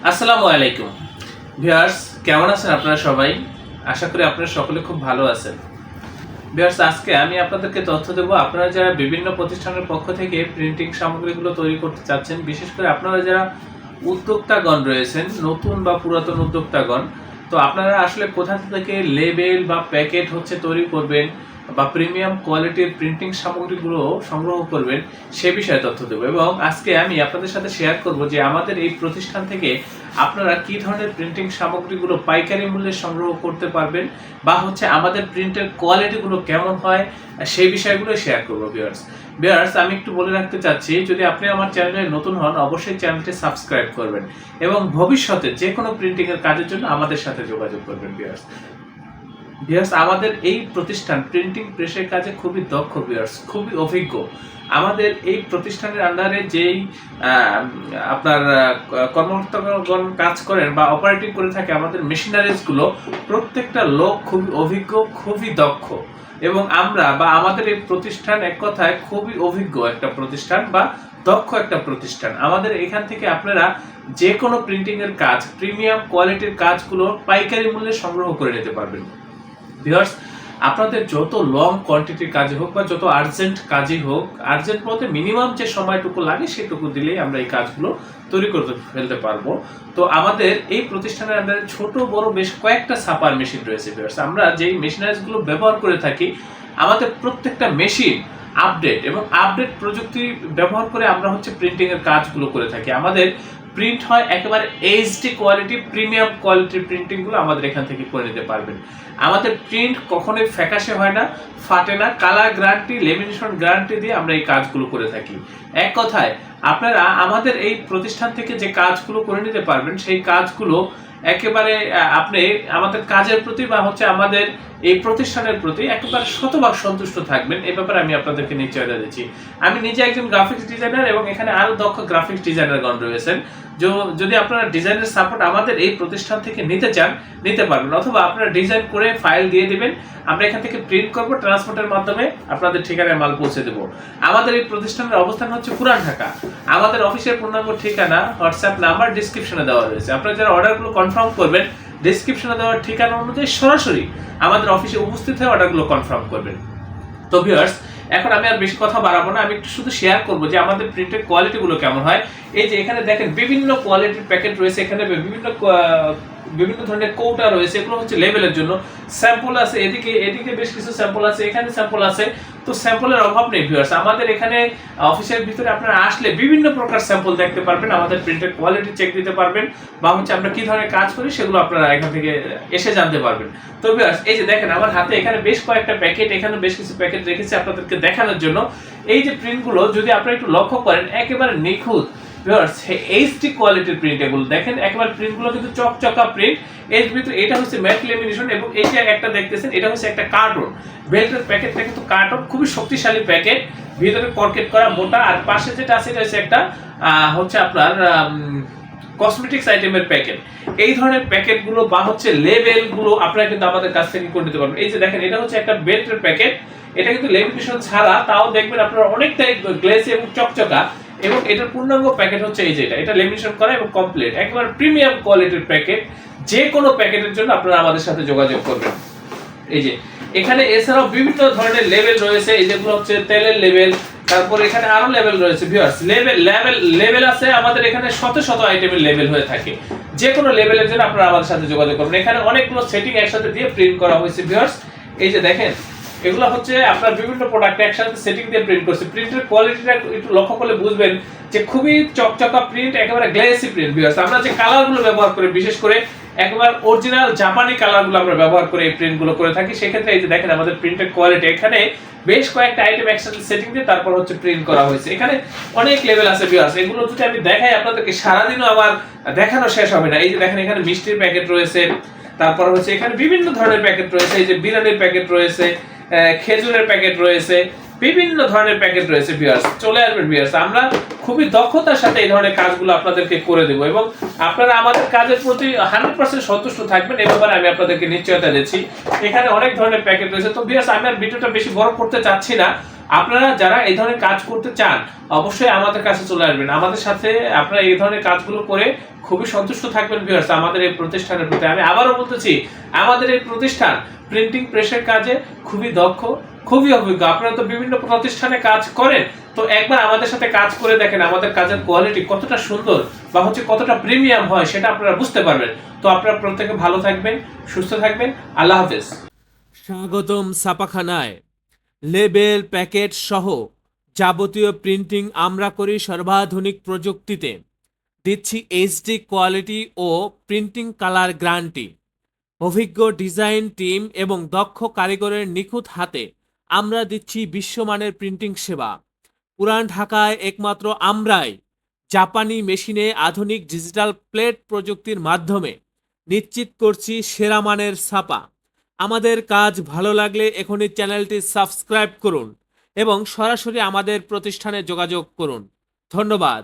আসসালামু আলাইকুম ভিউয়ার্স, কেমন আছেন আপনারা সবাই? আশা করি আপনারা সকলে খুব ভালো আছেন। ভিউয়ার্স, আজকে আমি আপনাদেরকে তথ্য দেব আপনারা যারা বিভিন্ন প্রতিষ্ঠানের পক্ষ থেকে প্রিন্টিং সামগ্রীগুলো তৈরি করতে চাচ্ছেন, বিশেষ করে আপনারা যারা উদ্যোক্তাগণ রয়েছেন, নতুন বা পুরাতন উদ্যোক্তাগণ, তো আপনারা আসলে কোথা থেকে লেবেল বা প্যাকেট তৈরি করবেন বা প্রিমিয়াম কোয়ালিটির প্রিন্টিং সামগ্রীগুলো সংগ্রহ করবেন সে বিষয়ে তথ্য দেবো। এবং আজকে আমি আপনাদের সাথে শেয়ার করব যে আমাদের এই প্রতিষ্ঠান থেকে আপনারা কি ধরনের প্রিন্টিং সামগ্রীগুলো পাইকারি মূল্যে সংগ্রহ করতে পারবেন বা আমাদের প্রিন্টের কোয়ালিটিগুলো কেমন হয় সেই বিষয়গুলো শেয়ার করবো। ভিউয়ার্স, আমি একটু বলে রাখতে চাচ্ছি, যদি আপনি আমার চ্যানেলে নতুন হন অবশ্যই চ্যানেলটি সাবস্ক্রাইব করবেন এবং ভবিষ্যতে যে কোনো প্রিন্টিং এর কাজের জন্য আমাদের সাথে যোগাযোগ করবেন। ভিউয়ার্স, আমাদের এই প্রতিষ্ঠান প্রিন্টিং প্রেসের কাজে খুবই দক্ষ, খুবই অভিজ্ঞ। আমাদের এই প্রতিষ্ঠানের আন্ডারে যেই আপনার কর্মকর্তাগণ কাজ করেন বা অপারেটিং করে থাকে আমাদের মেশিনারিজগুলো, প্রত্যেকটা লোক খুবই অভিজ্ঞ, খুবই দক্ষ। এবং আমরা বা আমাদের এই প্রতিষ্ঠান এক কথায় খুবই অভিজ্ঞ একটা প্রতিষ্ঠান বা দক্ষ একটা প্রতিষ্ঠান। আমাদের এখান থেকে আপনারা যে কোনো প্রিন্টিং এর কাজ, প্রিমিয়াম কোয়ালিটির কাজগুলো পাইকারি মূল্যে সংগ্রহ করে নিতে পারবেন। ভিউয়ার্স, আপনাদের যত লং কোয়ান্টিটির কাজই হোক বা যত আর্জেন্ট কাজই হোক, আর্জেন্ট বলতে মিনিমাম যে সময়টুকু লাগে সেটুকু দিলেই আমরা এই কাজগুলো তৈরি করতে ফেলতে পারবো। তো আমাদের এই প্রতিষ্ঠানের আন্ডারে ছোট বড় বেশ কয়েকটা ছাপার মেশিন রয়েছে। ভিউয়ার্স, আমরা যেই মেশিনারিজগুলো ব্যবহার করে থাকি, আমাদের প্রত্যেকটা মেশিন আপডেট এবং আপডেট প্রযুক্তি ব্যবহার করে আমরা প্রিন্টিং এর কাজগুলো করে থাকি। আমাদের প্রিন্ট হয় একেবারে এইচডি কোয়ালিটি, প্রিমিয়াম কোয়ালিটির প্রিন্টিংগুলো আমাদের এখান থেকে করে নিতে পারবেন। আমাদের প্রিন্ট কখনোই ফ্যাকাশে হয় না, ফাটে না, কালার গ্যারান্টি, লেমিনেশন গ্যারান্টি দিয়ে আমরা এই কাজগুলো করে থাকি। এক কথায় আপনারা আমাদের এই প্রতিষ্ঠান থেকে যে কাজগুলো করে নিতে পারবেন, সেই কাজগুলো একেবারে আপনি আমাদের কাজের প্রতি বা আমাদের এই প্রতিষ্ঠানের প্রতি একেবারে শতভাগ সন্তুষ্ট থাকবেন, এই ব্যাপারে আমি আপনাদেরকে নিশ্চয়তা দিচ্ছি। আমি নিজে একজন গ্রাফিক্স ডিজাইনার এবং এখানে আরো দক্ষ গ্রাফিক্স ডিজাইনারগণ রয়েছেন। যদি আপনারা ডিজাইনের সাপোর্ট আমাদের এই প্রতিষ্ঠান থেকে নিতে চান, নিতে পারবেন, অথবা আপনারা ডিজাইন করে ফাইল দিয়ে দিবেন, আমরা এখান থেকে প্রিন্ট করব, ট্রান্সপোর্টের মাধ্যমে আপনাদের ঠিকানায় মাল পৌঁছে দেব। আমাদের এই প্রতিষ্ঠানের অবস্থান পুরান ঢাকা। আমাদের অফিসের পূর্ণাঙ্গ ঠিকানা, হোয়াটসঅ্যাপ নাম্বার ডিসক্রিপশনে দেওয়া রয়েছে। আপনারা যারা অর্ডারগুলো কনফার্ম করবেন, ডিসক্রিপশনে দেওয়ার ঠিকানা অনুযায়ী সরাসরি আমাদের অফিসে উপস্থিত হয়ে অর্ডারগুলো কনফার্ম করবেন। তো ভিউয়ার্স, এখন আমি আর বেশি কথা বাড়াবো না, আমি একটু শুধু শেয়ার করবো যে আমাদের প্রিন্টের কোয়ালিটিগুলো কেমন হয়। এই যে এখানে দেখেন বিভিন্ন কোয়ালিটির প্যাকেট রয়েছে, এখানে বিভিন্ন ধরনের কৌটা রয়েছে, এগুলো লেবেলের জন্য। স্যাম্পল আছে, এদিকে বেশ কিছু স্যাম্পল আছে, এখানে স্যাম্পল আছে। তো স্যাম্পলের অভাব নেই ভিউয়ার্স, আমাদের এখানে অফিসের ভিতরে আপনারা আসলে বিভিন্ন প্রকার স্যাম্পল দেখতে পারবেন, আমাদের প্রিন্টের কোয়ালিটি চেক দিতে পারবেন, বা আমরা কি ধরনের কাজ করি সেগুলো আপনারা এখান থেকে এসে জানতে পারবেন। তো ভিউয়ার্স, এই যে দেখেন আমার হাতে এখানে বেশ কয়েকটা প্যাকেট, এখানে বেশ কিছু প্যাকেট রেখেছি আপনাদেরকে দেখানোর জন্য। এই যে প্রিন্টগুলো যদি আপনারা একটু লক্ষ্য করেন, একেবারে নিখুঁত ভিউয়ার্স, এইচডি কোয়ালিটির প্রিন্ট। এগুলো দেখেন একেবারে প্রিন্টগুলো কিন্তু চকচকা প্রিন্ট। এর ভিতরে এটা ম্যাট লেমিনেশন, এবং এই যে একটা দেখতেছেন এটা একটা কার্টন। বেল্টের প্যাকেটটা কিন্তু কার্টন, খুবই শক্তিশালী প্যাকেট, ভিতরে কর্কেট করা মোটা। আর পাশে যেটা আছে এটা একটা আপনার কসমেটিক্স আইটেমের প্যাকেট। এই ধরনের প্যাকেটগুলো বা লেবেলগুলো আপনারা কিন্তু আমাদের কাছ থেকে করে নিতে পারবেন। এই যে দেখেন এটা একটা বেল্টের প্যাকেট, এটা কিন্তু লেমিনেশন ছাড়া, তাও দেখবেন আপনারা অনেকটাই গ্লেসি এবং চকচকা। এবং এটার পূর্ণাঙ্গ প্যাকেট এই যে এটা লেমিনেশন করা এবং কমপ্লিট, একেবারে প্রিমিয়াম কোয়ালিটির প্যাকেট। যে কোনো প্যাকেটের জন্য আপনারা আমাদের সাথে যোগাযোগ করবেন। এই যে এখানে এছাড়াও বিভিন্ন ধরনের লেবেল রয়েছে, এই যেগুলো তেলের লেবেল, তারপর এখানে আরো লেবেল রয়েছে। ভিউয়ার্স, লেবেল আছে আমাদের এখানে শত শত আইটেমের লেবেল হয়ে থাকে। যে কোনো লেবেলের জন্য আপনারা আমাদের সাথে যোগাযোগ করবেন। এখানে অনেকগুলো সেটিং একসাথে দিয়ে প্রিন্ট করা হয়েছে। ভিউয়ার্স, এই যে দেখেন এগুলো আপনার বিভিন্ন প্রোডাক্ট একসাথে সেটিং দিয়ে প্রিন্ট করছে। প্রিন্টের কোয়ালিটিটা একটু লক্ষ্য করলে বুঝবেন যে খুবই চকচকা প্রিন্ট, একেবারে গ্লেসি প্রিন্ট। ভিউয়ার্স, আমরা যে কালারগুলো ব্যবহার করি, বিশেষ করে একবার অরিজিনাল জাপানি কালারগুলো আমরা ব্যবহার করে এই প্রিন্টগুলো করে থাকি। সেক্ষেত্রে এই যে দেখেন আমাদের প্রিন্টের কোয়ালিটি, এখানে বেশ কয়েকটা আইটেম একসাথে সেটিং দিয়ে তারপর প্রিন্ট করা হয়েছে। এখানে অনেক লেভেল আছে ভিউয়ার্স, এগুলো যদি আমি দেখাই আপনাদেরকে সারাদিনও আমার দেখানো শেষ হবে না। এই যে দেখেন এখানে মিষ্টির প্যাকেট রয়েছে, তারপর এখানে বিভিন্ন ধরনের প্যাকেট রয়েছে, এই যে বিরিয়ানির প্যাকেট রয়েছে, খেজুরের প্যাকেট রয়েছে, বিভিন্ন ধরনের প্যাকেট রয়েছে। ভিউয়ার্স, চলে আসবেন ভিউয়ার্স, আমরা খুবই দক্ষতার সাথে এই ধরনের কাজগুলো আপনাদেরকে করে দেব এবং আপনারা আমাদের কাজের প্রতি 100% সন্তুষ্ট থাকবেন, এই ব্যাপারে আমি আপনাদেরকে নিশ্চয়তা দিচ্ছি। এখানে অনেক ধরনের প্যাকেট রয়েছে। তো ভিউয়ার্স, আমি আর ভিডিওটা বেশি বড় করতে চাচ্ছি না, আপনারা যারা এই ধরনের কাজ করতে চান অবশ্যই আমাদের কাছে চলে আসবেন। আমাদের সাথে আপনারা এই ধরনের কাজগুলো করে খুবই সন্তুষ্ট থাকবেন ভিউয়ার্স আমাদের এই প্রতিষ্ঠানের প্রতি। আমি আবারও বলতেছি, আমাদের এই প্রতিষ্ঠান প্রিন্টিং প্রেসের কাজে খুবই দক্ষ, খুবই অভিজ্ঞ। আপনারা তো বিভিন্ন প্রতিষ্ঠানে কাজ করেন, তো একবার আমাদের সাথে কাজ করে দেখেন আমাদের কাজের কোয়ালিটি কতটা সুন্দর বা কতটা প্রিমিয়াম হয়, সেটা আপনারা বুঝতে পারবেন। তো আপনারা প্রত্যেকে ভালো থাকবেন, সুস্থ থাকবেন। আল্লাহ হাফেজ। স্বাগতম ছাপাখানায়। লেবেল, প্যাকেট সহ যাবতীয় প্রিন্টিং আমরা করি সর্বাধুনিক প্রযুক্তিতে। দিচ্ছি এইচডি কোয়ালিটি ও প্রিন্টিং কালার গ্যারান্টি। অভিজ্ঞ ডিজাইন টিম এবং দক্ষ কারিগরের নিখুঁত হাতে আমরা দিচ্ছি বিশ্বমানের প্রিন্টিং সেবা। পুরান ঢাকায় একমাত্র আমরাই জাপানি মেশিনে আধুনিক ডিজিটাল প্লেট প্রযুক্তির মাধ্যমে নিশ্চিত করছি সেরা মানের ছাপা। আমাদের কাজ ভালো লাগলে এখনই চ্যানেলটি সাবস্ক্রাইব করুন এবং সরাসরি আমাদের প্রতিষ্ঠানে যোগাযোগ করুন। ধন্যবাদ।